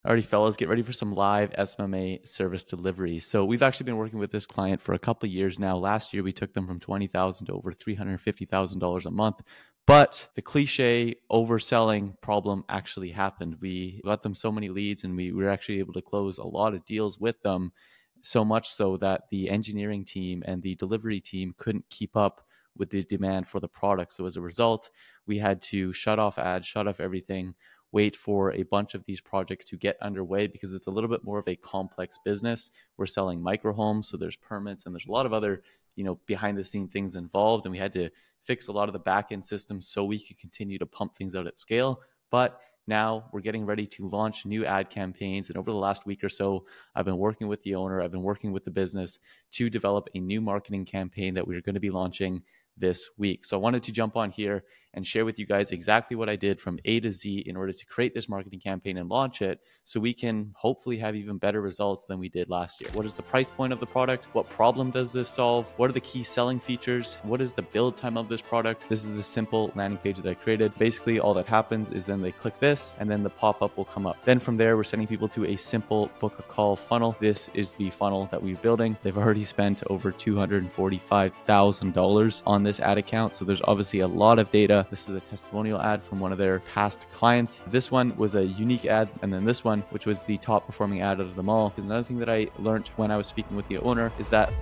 Alrighty, fellas, get ready for some live SMMA service delivery. So we've actually been working with this client for a couple of years now. Last year, we took them from $20,000 to over $350,000 a month. But the cliche overselling problem actually happened. We got them so many leads and we were actually able to close a lot of deals with them, so much so that the engineering team and the delivery team couldn't keep up with the demand for the product. So as a result, we had to shut off ads, shut off everything, wait for a bunch of these projects to get underway because it's a little bit more of a complex business. We're selling micro homes, so there's permits and there's a lot of other, behind the scene things involved. And we had to fix a lot of the back end systems so we could continue to pump things out at scale. But now we're getting ready to launch new ad campaigns. And over the last week or so, I've been working with the owner, I've been working with the business to develop a new marketing campaign that we're going to be launching this week. So I wanted to jump on here and share with you guys exactly what I did from A to Z in order to create this marketing campaign and launch it so we can hopefully have even better results than we did last year. What is the price point of the product? What problem does this solve? What are the key selling features? What is the build time of this product? This is the simple landing page that I created. Basically, all that happens is then they click this and then the pop-up will come up. Then from there, we're sending people to a simple book a call funnel. This is the funnel that we're building. They've already spent over $245,000 on this ad account. So there's obviously a lot of data. This is a testimonial ad from one of their past clients. This one was a unique ad. And then this one, which was the top performing ad out of them all. Because another thing that I learned when I was speaking with the owner is that All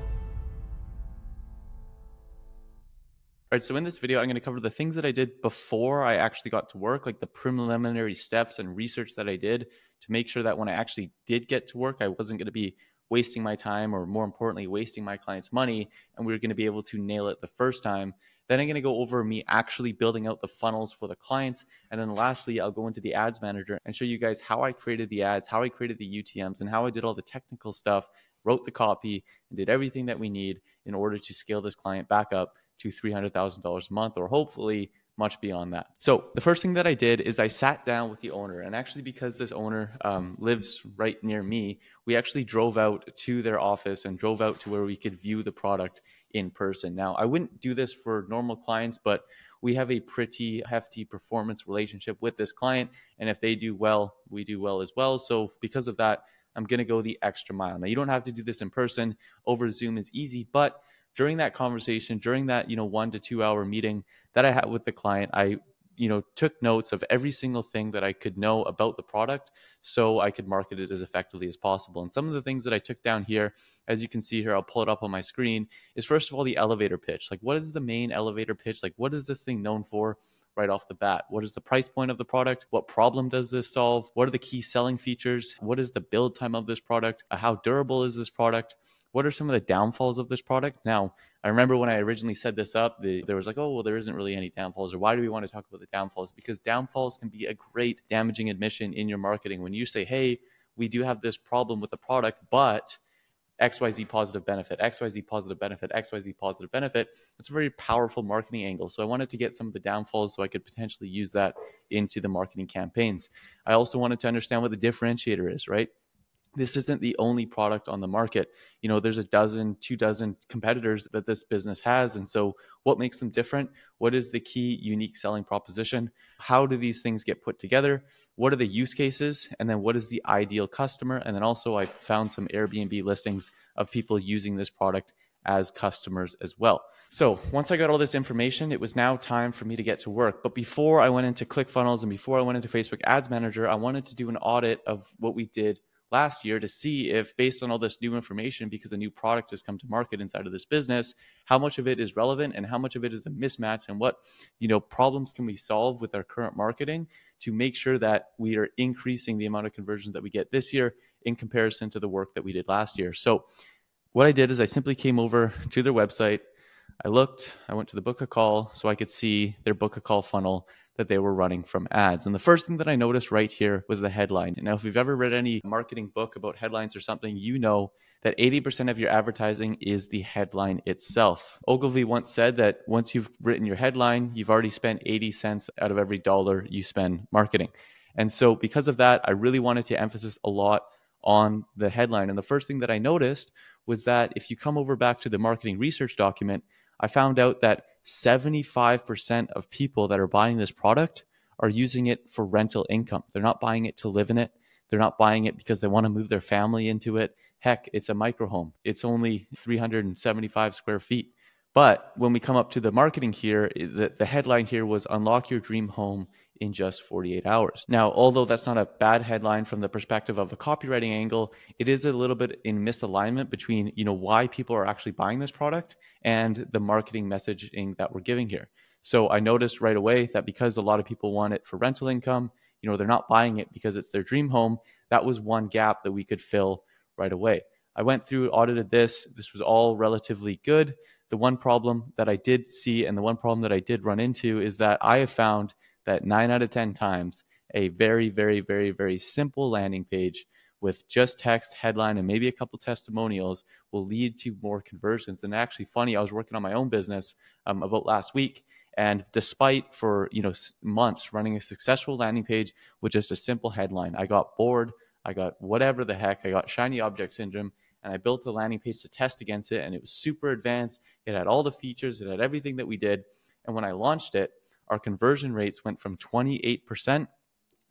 right, so in this video, I'm going to cover the things that I did before I actually got to work, like the preliminary steps and research that I did to make sure that when I actually did get to work, I wasn't going to be wasting my time, or more importantly, wasting my clients' money, and we were going to be able to nail it the first time. Then I'm going to go over me actually building out the funnels for the clients. And then lastly, I'll go into the ads manager and show you guys how I created the ads, how I created the UTMs, and how I did all the technical stuff, wrote the copy, and did everything that we need in order to scale this client back up to $300,000 a month, or hopefully much beyond that. So the first thing that I did is I sat down with the owner, and actually because this owner lives right near me, we actually drove out to their office and drove out to where we could view the product in person. Now, I wouldn't do this for normal clients, but we have a pretty hefty performance relationship with this client. And if they do well, we do well as well. So because of that, I'm going to go the extra mile. Now, you don't have to do this in person. Over Zoom is easy, but during that conversation, during that 1 to 2 hour meeting that I had with the client, I took notes of every single thing that I could know about the product so I could market it as effectively as possible. And some of the things that I took down here, as you can see here, I'll pull it up on my screen, is first of all the elevator pitch. Like, what is the main elevator pitch? Like, what is this thing known for right off the bat? What is the price point of the product? What problem does this solve? What are the key selling features? What is the build time of this product? How durable is this product? What are some of the downfalls of this product? Now, I remember when I originally set this up, there was like, oh, well, there isn't really any downfalls. Or why do we want to talk about the downfalls? Because downfalls can be a great damaging admission in your marketing. When you say, hey, we do have this problem with the product, but XYZ positive benefit, XYZ positive benefit, XYZ positive benefit, it's a very powerful marketing angle. So I wanted to get some of the downfalls so I could potentially use that into the marketing campaigns. I also wanted to understand what the differentiator is, right? This isn't the only product on the market. There's a dozen, 2 dozen competitors that this business has. And so what makes them different? What is the key unique selling proposition? How do these things get put together? What are the use cases? And then what is the ideal customer? And then also I found some Airbnb listings of people using this product as customers as well. So once I got all this information, it was now time for me to get to work. But before I went into ClickFunnels and before I went into Facebook Ads Manager, I wanted to do an audit of what we did last year to see if, based on all this new information, because a new product has come to market inside of this business, how much of it is relevant and how much of it is a mismatch, and what problems can we solve with our current marketing to make sure that we are increasing the amount of conversions that we get this year in comparison to the work that we did last year. So what I did is I simply came over to their website. I went to the book a call so I could see their book a call funnel that they were running from ads. And the first thing that I noticed right here was the headline. Now, if you've ever read any marketing book about headlines or something, you know that 80% of your advertising is the headline itself. Ogilvy once said that once you've written your headline, you've already spent 80 cents out of every dollar you spend marketing. And so because of that, I really wanted to emphasize a lot on the headline. And the first thing that I noticed was that if you come over back to the marketing research document, I found out that 75% of people that are buying this product are using it for rental income. They're not buying it to live in it. They're not buying it because they want to move their family into it. Heck, it's a micro home. It's only 375 square feet. But when we come up to the marketing here, the headline here was unlock your dream home in just 48 hours. Now, although that's not a bad headline from the perspective of a copywriting angle, it is a little bit in misalignment between, why people are actually buying this product and the marketing messaging that we're giving here. So I noticed right away that because a lot of people want it for rental income, they're not buying it because it's their dream home. That was one gap that we could fill right away. I went through, audited this. This was all relatively good. The one problem that I did see and the one problem that I did run into is that I have found that 9 out of 10 times a very, very, very, very simple landing page with just text, headline, and maybe a couple testimonials will lead to more conversions. And actually funny, I was working on my own business about last week. And despite for months running a successful landing page with just a simple headline, I got bored. I got whatever the heck. I got shiny object syndrome. And I built a landing page to test against it. And it was super advanced. It had all the features. It had everything that we did. And when I launched it, our conversion rates went from 28%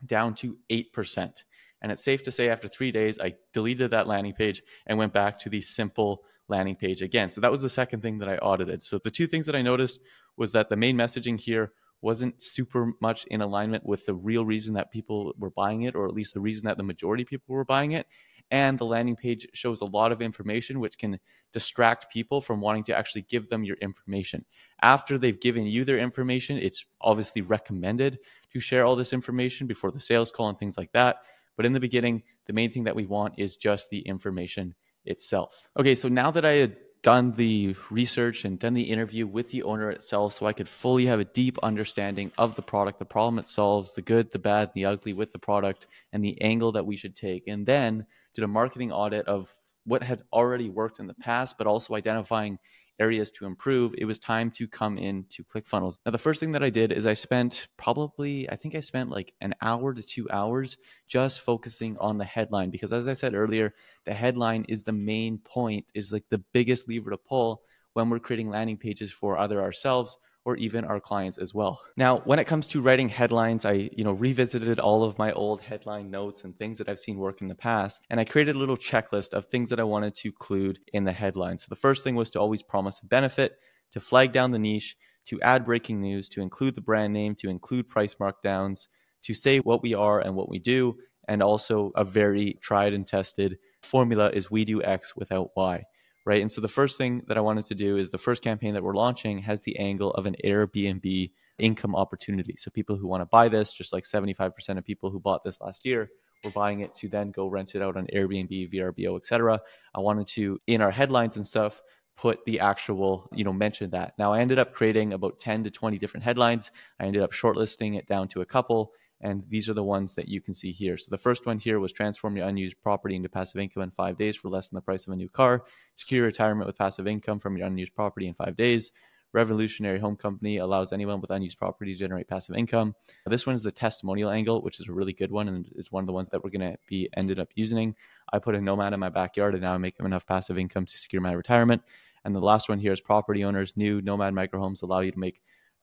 down to 8%. And it's safe to say after 3 days, I deleted that landing page and went back to the simple landing page again. So that was the second thing that I audited. So the two things that I noticed was that the main messaging here wasn't super much in alignment with the real reason that people were buying it, or at least the reason that the majority of people were buying it. And the landing page shows a lot of information, which can distract people from wanting to actually give them your information. After they've given you their information, it's obviously recommended to share all this information before the sales call and things like that. But in the beginning, the main thing that we want is just the information itself. Okay, so now that I had done the research and done the interview with the owner itself, so I could fully have a deep understanding of the product, the problem it solves, the good, the bad, the ugly with the product, and the angle that we should take. And then did a marketing audit of what had already worked in the past, but also identifying areas to improve. It was time to come into ClickFunnels. Now, the first thing that I did is I spent like an hour to 2 hours just focusing on the headline, because as I said earlier, the headline is the main point, is like the biggest lever to pull when we're creating landing pages for either ourselves or even our clients as well. Now, when it comes to writing headlines, I revisited all of my old headline notes and things that I've seen work in the past, and I created a little checklist of things that I wanted to include in the headline. So the first thing was to always promise a benefit, to flag down the niche, to add breaking news, to include the brand name, to include price markdowns, to say what we are and what we do, and also a very tried and tested formula is we do X without Y. Right. And so the first thing that I wanted to do is the first campaign that we're launching has the angle of an Airbnb income opportunity. So people who want to buy this, just like 75% of people who bought this last year were buying it to then go rent it out on Airbnb, VRBO, etc. I wanted to, in our headlines and stuff, put the actual, mention that. Now I ended up creating about 10 to 20 different headlines. I ended up shortlisting it down to a couple. And these are the ones that you can see here. So the first one here was transform your unused property into passive income in 5 days for less than the price of a new car. Secure retirement with passive income from your unused property in 5 days. Revolutionary home company allows anyone with unused property to generate passive income. This one is the testimonial angle, which is a really good one, and it's one of the ones that we're going to be ended up using. I put a nomad in my backyard, and now I make enough passive income to secure my retirement. And the last one here is property owners. New nomad microhomes allow you to make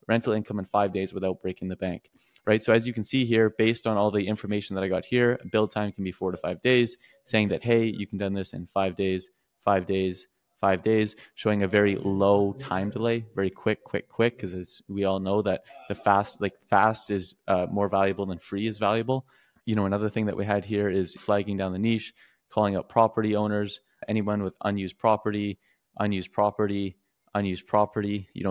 rental income in 5 days without breaking the bank, right? So as you can see here, based on all the information that I got here, build time can be 4 to 5 days, saying that, hey, you can do this in 5 days, 5 days, 5 days, showing a very low time delay, very quick, because as we all know that the fast is more valuable than free is valuable. Another thing that we had here is flagging down the niche, calling out property owners, anyone with unused property,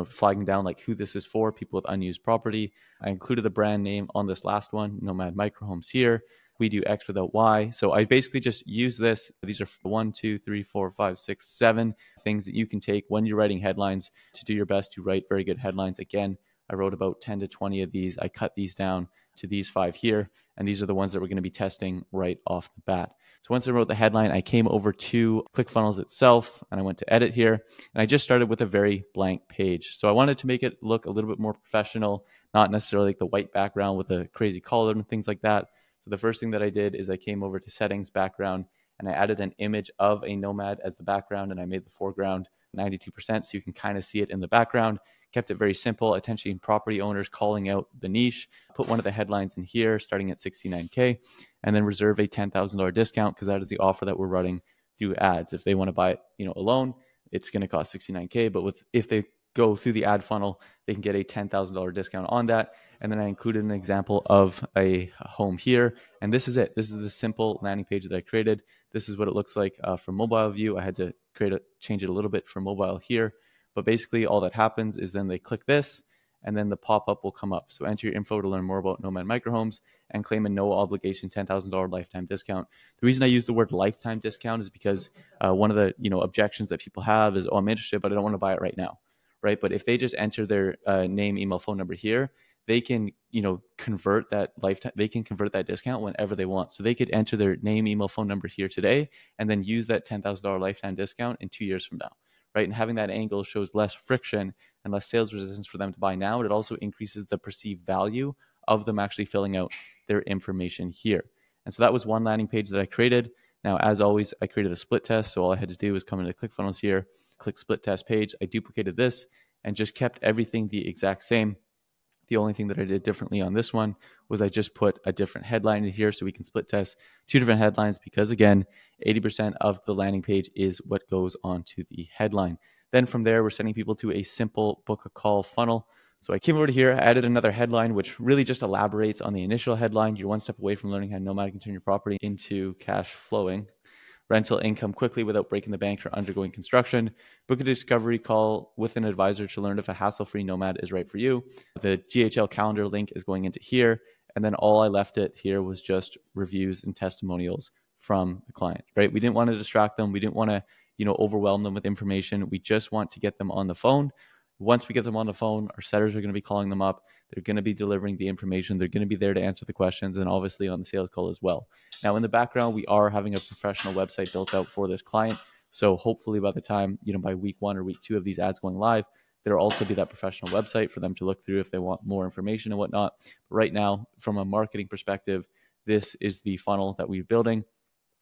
flagging down like who this is for, people with unused property. I included the brand name on this last one, Nomad Microhomes here. We do X without Y. So I basically just use this. These are 1, 2, 3, 4, 5, 6, 7 things that you can take when you're writing headlines to do your best to write very good headlines. Again, I wrote about 10 to 20 of these. I cut these down to these 5 here. And these are the ones that we're going to be testing right off the bat. So once I wrote the headline, I came over to ClickFunnels itself and I went to edit here. And I just started with a very blank page. So I wanted to make it look a little bit more professional, not necessarily like the white background with a crazy color and things like that. So the first thing that I did is I came over to settings, background, and I added an image of a nomad as the background, and I made the foreground 92% so you can kind of see it in the background. kept it very simple, attention property owners calling out the niche, put one of the headlines in here starting at 69K, and then reserve a $10,000 discount because that is the offer that we're running through ads. If they want to buy it, alone, it's going to cost 69K, but if they go through the ad funnel, they can get a $10,000 discount on that. And then I included an example of a home here. And this is it. This is the simple landing page that I created. This is what it looks like from mobile view. I had to change it a little bit for mobile here. But basically all that happens is then they click this and then the pop-up will come up. So enter your info to learn more about Nomad Microhomes and claim a no obligation $10,000 lifetime discount. The reason I use the word lifetime discount is because one of the objections that people have is, oh, I'm interested, but I don't want to buy it right now. Right. But if they just enter their name, email, phone number here, they can, convert that lifetime. They can convert that discount whenever they want. So they could enter their name, email, phone number here today, and then use that $10,000 lifetime discount in 2 years from now. Right. And having that angle shows less friction and less sales resistance for them to buy now. It also increases the perceived value of them actually filling out their information here. And so that was one landing page that I created. Now, as always, I created a split test. So all I had to do was come into ClickFunnels here, click split test page. I duplicated this and just kept everything the exact same. The only thing that I did differently on this one was I just put a different headline in here so we can split test 2 different headlines because, again, 80% of the landing page is what goes onto the headline. Then from there, we're sending people to a simple book a call funnel. So I came over to here, I added another headline, which really just elaborates on the initial headline. You're one step away from learning how Nomad can turn your property into cash flowing rental income quickly without breaking the bank or undergoing construction. Book a discovery call with an advisor to learn if a hassle-free nomad is right for you. The GHL calendar link is going into here. And then all I left it here was just reviews and testimonials from the client, right? We didn't want to distract them. We didn't want to, overwhelm them with information. We just want to get them on the phone. Once we get them on the phone, our setters are going to be calling them up. They're going to be delivering the information. They're going to be there to answer the questions and obviously on the sales call as well. Now, in the background, we are having a professional website built out for this client. So hopefully by the time, by week 1 or week 2 of these ads going live, there'll also be that professional website for them to look through if they want more information and whatnot. But right now, from a marketing perspective, this is the funnel that we're building.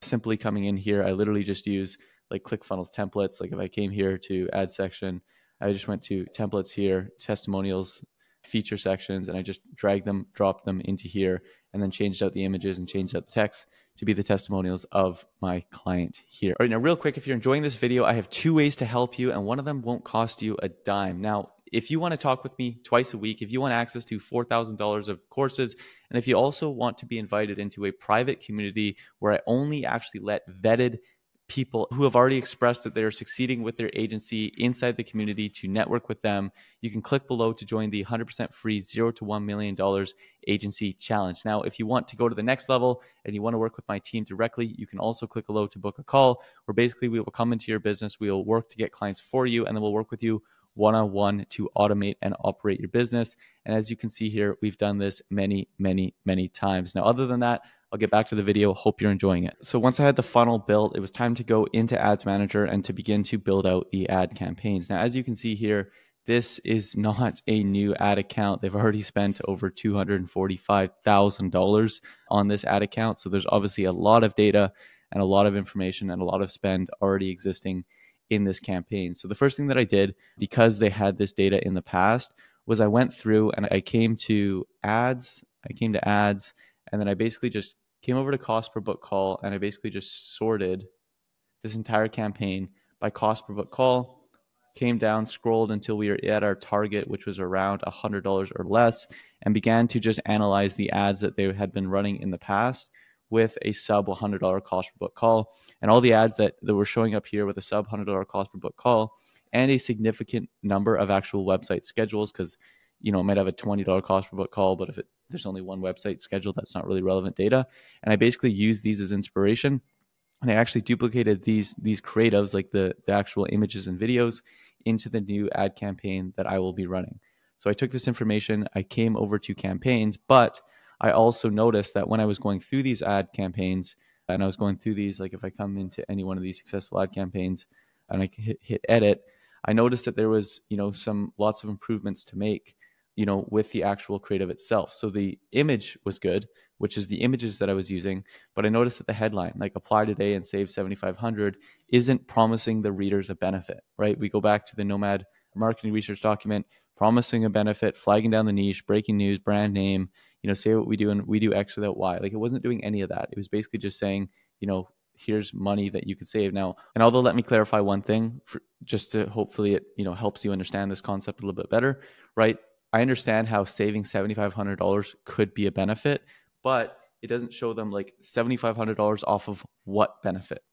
Simply coming in here, I literally just use like ClickFunnels templates. Like if I came here to ad section, I just went to templates here, testimonials, feature sections, and I just dragged them, dropped them into here, and then changed out the images and changed out the text to be the testimonials of my client here. All right, now real quick, if you're enjoying this video, I have 2 ways to help you, and one of them won't cost you a dime. Now, if you want to talk with me twice a week, if you want access to $4,000 of courses, and if you also want to be invited into a private community where I only actually let vetted people who have already expressed that they're succeeding with their agency inside the community to network with them, you can click below to join the 100% free $0 to $1 million agency challenge. Now, if you want to go to the next level and you want to work with my team directly, you can also click below to book a call where basically we will come into your business, we will work to get clients for you, and then we'll work with you one-on-one to automate and operate your business. And as you can see here, we've done this many, many, many times. Now, other than that, I'll get back to the video. Hope you're enjoying it. So once I had the funnel built, it was time to go into Ads Manager and to begin to build out the ad campaigns. Now, as you can see here, this is not a new ad account. They've already spent over $245,000 on this ad account. So there's obviously a lot of data and a lot of information and a lot of spend already existing in this campaign. So the first thing that I did, because they had this data in the past, was I went through and I came to ads, and then I basically just came over to cost per book call, and I basically just sorted this entire campaign by cost per book call, came down, scrolled until we were at our target, which was around $100 or less, and began to just analyze the ads that they had been running in the past with a sub $100 cost per book call. And all the ads that were showing up here with a sub $100 cost per book call and a significant number of actual website schedules, because it might have a $20 cost per book call, but if there's only one website scheduled, that's not really relevant data. And I basically used these as inspiration. And I actually duplicated these creatives, like the actual images and videos, into the new ad campaign that I will be running. So I took this information, I came over to campaigns, but I also noticed that when I was going through these ad campaigns, and I was going through these, like if I come into any one of these successful ad campaigns and I hit edit, I noticed that there was, lots of improvements to make, with the actual creative itself. So the image was good, which is the images that I was using, but I noticed that the headline, like apply today and save 7,500, isn't promising the readers a benefit, right? We go back to the Nomad marketing research document. promising a benefit, flagging down the niche, breaking news, brand name, say what we do and we do X without Y. Like, it wasn't doing any of that. It was basically just saying, here's money that you could save now. And although, let me clarify one thing just to hopefully it, helps you understand this concept a little bit better, right? I understand how saving $7,500 could be a benefit, but it doesn't show them like $7,500 off of what benefit,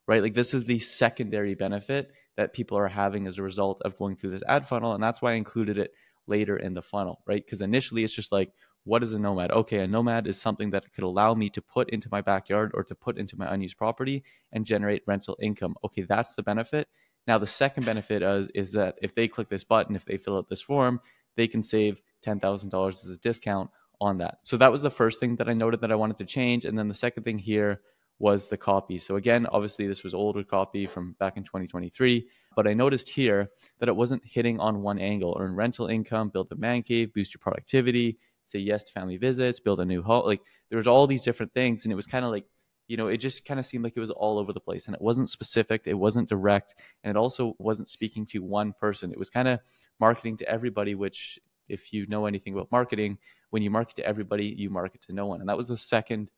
right? Like, this is the secondary benefit that people are having as a result of going through this ad funnel. And that's why I included it later in the funnel, right? Because initially it's just like, what is a nomad? Okay, a nomad is something that could allow me to put into my backyard or to put into my unused property and generate rental income. Okay, that's the benefit. Now, the second benefit is that if they click this button, if they fill out this form, they can save $10,000 as a discount on that. So that was the first thing that I noted that I wanted to change. And then the second thing here was the copy. So again, obviously this was older copy from back in 2023, but I noticed here that it wasn't hitting on one angle. Earn rental income, build a man cave, boost your productivity, say yes to family visits, build a new home. Like, there was all these different things, and it was kind of like, it just kind of seemed like it was all over the place, and it wasn't specific, it wasn't direct, and it also wasn't speaking to one person. It was kind of marketing to everybody, which, if you know anything about marketing, when you market to everybody, you market to no one. And that was the second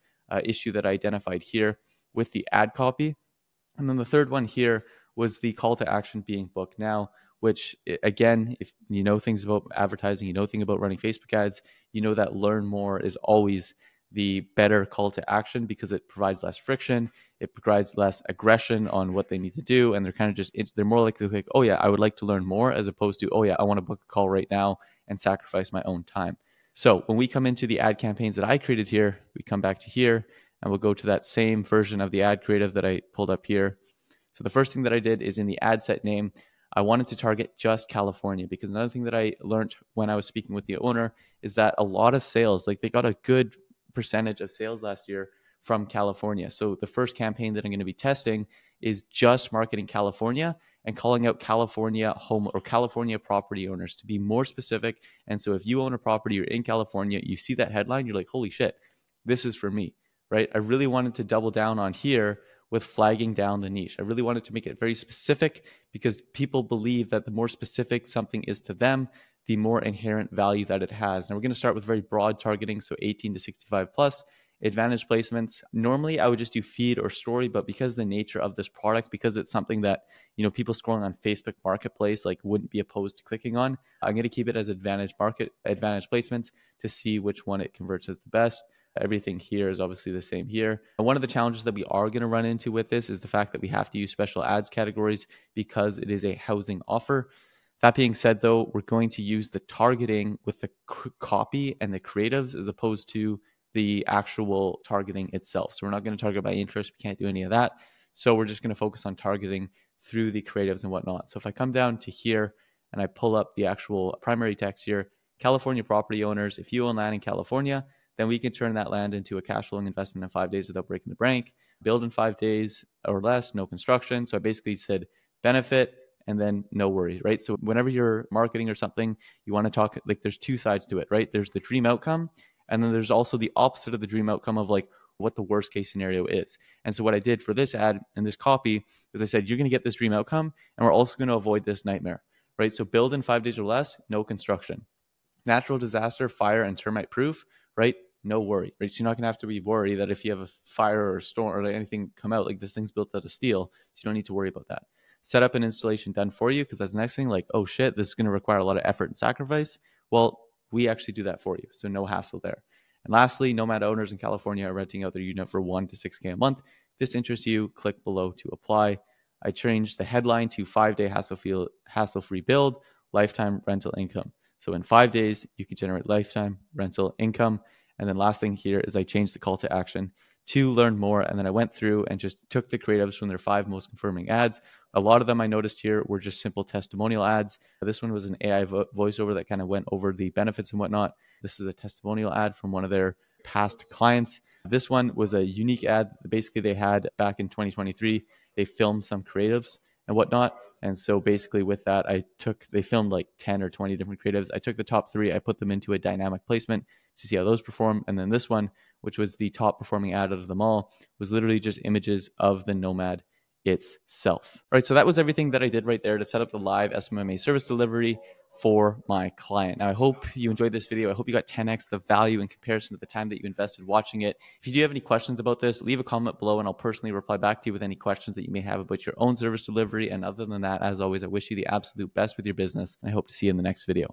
issue that I identified here with the ad copy. And then the third one here was the call to action being booked now, which, again, if you know things about advertising, you know things about running Facebook ads, you know that learn more is always the better call to action, because it provides less friction, it provides less aggression on what they need to do, and they're kind of just, they're more likely to think, oh yeah, I would like to learn more, as opposed to, oh yeah, I want to book a call right now and sacrifice my own time. So when we come into the ad campaigns that I created here, we come back to here and we'll go to that same version of the ad creative that I pulled up here. So the first thing that I did is, in the ad set name, I wanted to target just California, because another thing that I learned when I was speaking with the owner is that a lot of sales, like, they got a good percentage of sales last year from California. So the first campaign that I'm going to be testing is just marketing California and calling out California home or California property owners, to be more specific. And so if you own a property, you're in California, you see that headline, you're like, holy shit, this is for me, right? I really wanted to double down on here with flagging down the niche. I really wanted to make it very specific, because people believe that the more specific something is to them, the more inherent value that it has. Now, we're going to start with very broad targeting, so 18 to 65 plus. Advantage placements, normally I would just do feed or story, but because the nature of this product, because it's something that, people scrolling on Facebook Marketplace like wouldn't be opposed to clicking on, I'm going to keep it as advantage placements to see which one it converts as the best. Everything here is obviously the same here. And one of the challenges that we are going to run into with this is the fact that we have to use special ads categories, because it is a housing offer. That being said, though, we're going to use the targeting with the copy and the creatives, as opposed to the actual targeting itself. So we're not going to target by interest. We can't do any of that. So we're just going to focus on targeting through the creatives and whatnot. So if I come down to here and I pull up the actual primary text here, California property owners, if you own land in California, then we can turn that land into a cash flowing investment in 5 days without breaking the bank. Build in 5 days or less, no construction. So I basically said benefit and then no worries, right? So whenever you're marketing or something, you want to talk, like, there's two sides to it, right? There's the dream outcome, and then there's also the opposite of the dream outcome of like what the worst case scenario is. And so what I did for this ad and this copy is I said, you're going to get this dream outcome, and we're also going to avoid this nightmare, right? So build in 5 days or less, no construction. Natural disaster, fire and termite proof, right? No worry, right? So you're not going to have to be worried that if you have a fire or a storm or anything come out, like, this thing's built out of steel, so you don't need to worry about that. Set up an installation done for you, because that's the next thing, like, oh shit, this is going to require a lot of effort and sacrifice. Well, we actually do that for you, so no hassle there. And lastly, nomad owners in California are renting out their unit for $1 to $6K a month. If this interests you, click below to apply. I changed the headline to 5-day hassle-free build, lifetime rental income. So in 5 days, you can generate lifetime rental income. And then last thing here is I changed the call to action to learn more. And then I went through and just took the creatives from their 5 most confirming ads. A lot of them I noticed here were just simple testimonial ads. This one was an AI voiceover that kind of went over the benefits and whatnot. This is a testimonial ad from one of their past clients. This one was a unique ad. Basically, they had back in 2023, they filmed some creatives and whatnot. And so basically with that, they filmed like 10 or 20 different creatives. I took the top 3, I put them into a dynamic placement to see how those perform. And then this one, which was the top performing ad out of them all, was literally just images of the nomad itself. All right, so that was everything that I did right there to set up the live SMMA service delivery for my client. Now, I hope you enjoyed this video. I hope you got 10x the value in comparison to the time that you invested watching it. If you do have any questions about this, leave a comment below and I'll personally reply back to you with any questions that you may have about your own service delivery. And other than that, as always, I wish you the absolute best with your business. And I hope to see you in the next video.